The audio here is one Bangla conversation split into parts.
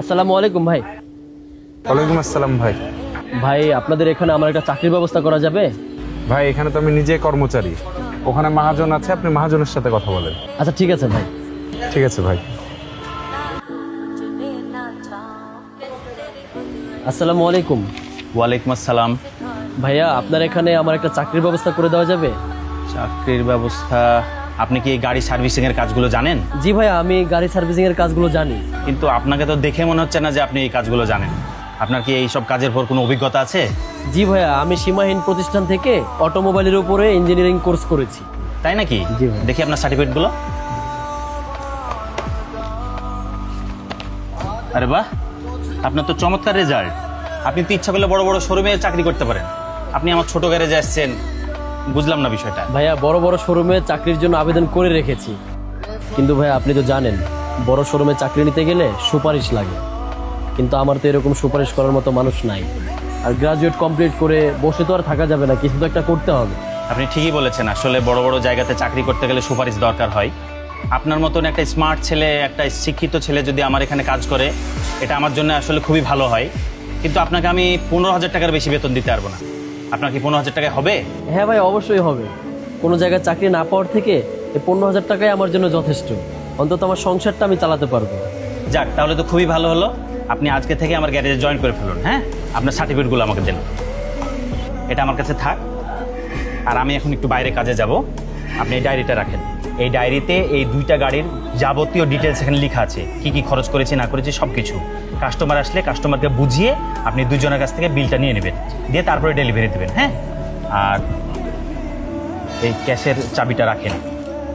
আসসালামু আলাইকুম ভাই। ওয়ালাইকুম আসসালাম ভাই। ভাই আপনাদের এখানে আমার একটা চাকরির ব্যবস্থা করা যাবে? ভাই এখানে তো আমি নিজে কর্মচারী, ওখানে মহাজন আছে, আপনি মহাজনের সাথে কথা বলেন। আচ্ছা ঠিক আছে ভাই। ঠিক আছে ভাই। আসসালামু আলাইকুম। ওয়ালাইকুম আসসালাম। ভাইয়া আপনার এখানে আমার একটা চাকরির ব্যবস্থা করে দেওয়া যাবে? চাকরির ব্যবস্থা? আপনি কি গাড়ি সার্ভিসিং এর কাজগুলো জানেন? জি ভাইয়া, আমি গাড়ি সার্ভিসিং এর কাজগুলো জানি। কিন্তু আপনাকে তো দেখে মনে হচ্ছে না যে আপনি এই কাজগুলো জানেন। আপনার কি এই সব কাজের পর কোনো অভিজ্ঞতা আছে? জি ভাইয়া, আমি সীমাহীন প্রতিষ্ঠান থেকে অটোমোবাইলের উপরে ইঞ্জিনিয়ারিং কোর্স করেছি। তাই নাকি? জি ভাই। দেখি আপনার সার্টিফিকেটগুলো। আরে বাহ, আপনার তো চমৎকার রেজাল্ট। আপনি তো ইচ্ছা করলে বড় বড় শোরুমে চাকরি করতে পারেন। আপনি আমার ছোট গ্যারেজে আসছেন, বুঝলাম না বিষয়টা। ভাইয়া বড় বড় শোরুমে চাকরির জন্য আবেদন করে রেখেছি, কিন্তু ভাইয়া আপনি তো জানেন বড় শোরুমে চাকরি নিতে গেলে সুপারিশ লাগে, কিন্তু আমার তো এরকম সুপারিশ করার মতো মানুষ নাই। আর গ্রাজুয়েট কমপ্লিট করে বসে তো আর থাকা যাবে না, কিছু তো একটা করতে হবে। আপনি ঠিকই বলেছেন, আসলে বড় বড় জায়গাতে চাকরি করতে গেলে সুপারিশ দরকার হয়। আপনার মতন একটা স্মার্ট ছেলে, একটা শিক্ষিত ছেলে যদি আমার এখানে কাজ করে, এটা আমার জন্য আসলে খুবই ভালো হয়। কিন্তু আপনাকে আমি 15,000 টাকার বেশি বেতন দিতে পারবো না। আপনার কি 15,000 টাকায় হবে? হ্যাঁ ভাই, অবশ্যই হবে। কোনো জায়গায় চাকরি না পাওয়ার থেকে এই 15,000 টাকাই আমার জন্য যথেষ্ট। অন্তত আমার সংসারটা আমি চালাতে পারবো। যাক, তাহলে তো খুবই ভালো হলো। আপনি আজকে থেকে আমার গ্যারেজে জয়েন করে ফেলুন। হ্যাঁ, আপনার সার্টিফিকেটগুলো আমাকে দেন। এটা আমার কাছে থাক। আর আমি এখন একটু বাইরে কাজে যাব। আপনি এই ডায়েরিটা রাখেন। এই ডায়েরিতে এই দুইটা গাড়ির যাবতীয় ডিটেলস এখানে লেখা আছে, কি কি খরচ করেছি না করেছি সব কিছু। কাস্টমার আসলে কাস্টমারকে বুঝিয়ে আপনি দুজনের কাছ থেকে বিলটা নিয়ে নেবেন, দিয়ে তারপরে ডেলিভারি দেবেন। হ্যাঁ, আর এই ক্যাশের চাবিটা রাখেন,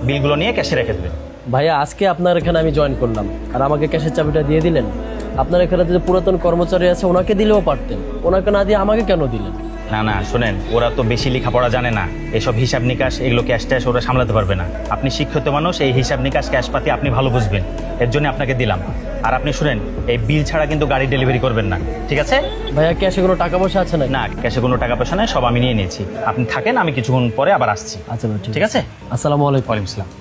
বিলগুলো নিয়ে ক্যাশে রেখে দেবেন। ভাইয়া আজকে আপনার এখানে আমি জয়েন করলাম, আর আমাকে ক্যাশের চাবিটা দিয়ে দিলেন। আপনার এখানে যে পুরাতন কর্মচারী আছে ওনাকে দিলেও পারতেন, ওনাকে না দিয়ে আমাকে কেন দিলেন? না না, শোনেন, ওরা তো বেশি লেখাপড়া জানে না, এসব হিসাব নিকাশ এগুলো ক্যাশ ট্যাশ ওরা সামলাতে পারবে না। আপনি শিক্ষিত মানুষ, এই হিসাব নিকাশ ক্যাশ পাতি আপনি ভালো বুঝবেন, এর জন্য আপনাকে দিলাম। আর আপনি শুনেন, এই বিল ছাড়া কিন্তু গাড়ি ডেলিভারি করবেন না, ঠিক আছে? ভাইয়া ক্যাশে কোনো টাকা পয়সা আছে না? না, ক্যাশে কোনো টাকা পয়সা নেই, সব আমি নিয়ে নিয়েছি। আপনি থাকেন, আমি কিছুক্ষণ পরে আবার আসছি। আচ্ছা ভাই, ঠিক আছে? আসসালামু আলাইকুম। ওয়ালাইকুম আসসালাম।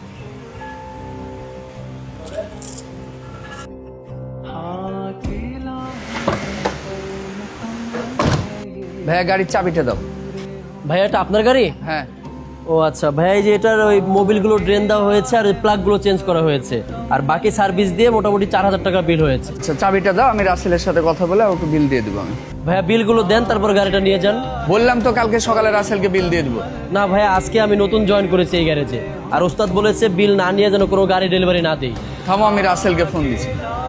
ভাইয়া গাড়ির চাবিটা দাও। ভাইয়া এটা আপনার গাড়ি? হ্যাঁ। ও আচ্ছা ভাইয়া, এই যে এটার ওই মোবিলগুলো ড্রেন দেওয়া হয়েছে আর প্লাগগুলো চেঞ্জ করা হয়েছে, আর বাকি সার্ভিস দিয়ে মোটামুটি 4,000 টাকা বিল হয়েছে। আচ্ছা চাবিটা দাও, আমি রাসেলের সাথে কথা বলে ওকে বিল দিয়ে দেবো। আমি ভাইয়া বিলগুলো দেন, তারপর গাড়িটা নিয়ে যান। বললাম তো কালকে সকালে রাসেলকে বিল দিয়ে দেবো। না ভাইয়া, আজকে আমি নতুন জয়েন করেছি এই গ্যারেজে, আর ওস্তাদ বলেছে বিল না নিয়ে যেন কোনো গাড়ি ডেলিভারি না দিই। থামো, আমি রাসেলকে ফোন দিচ্ছি।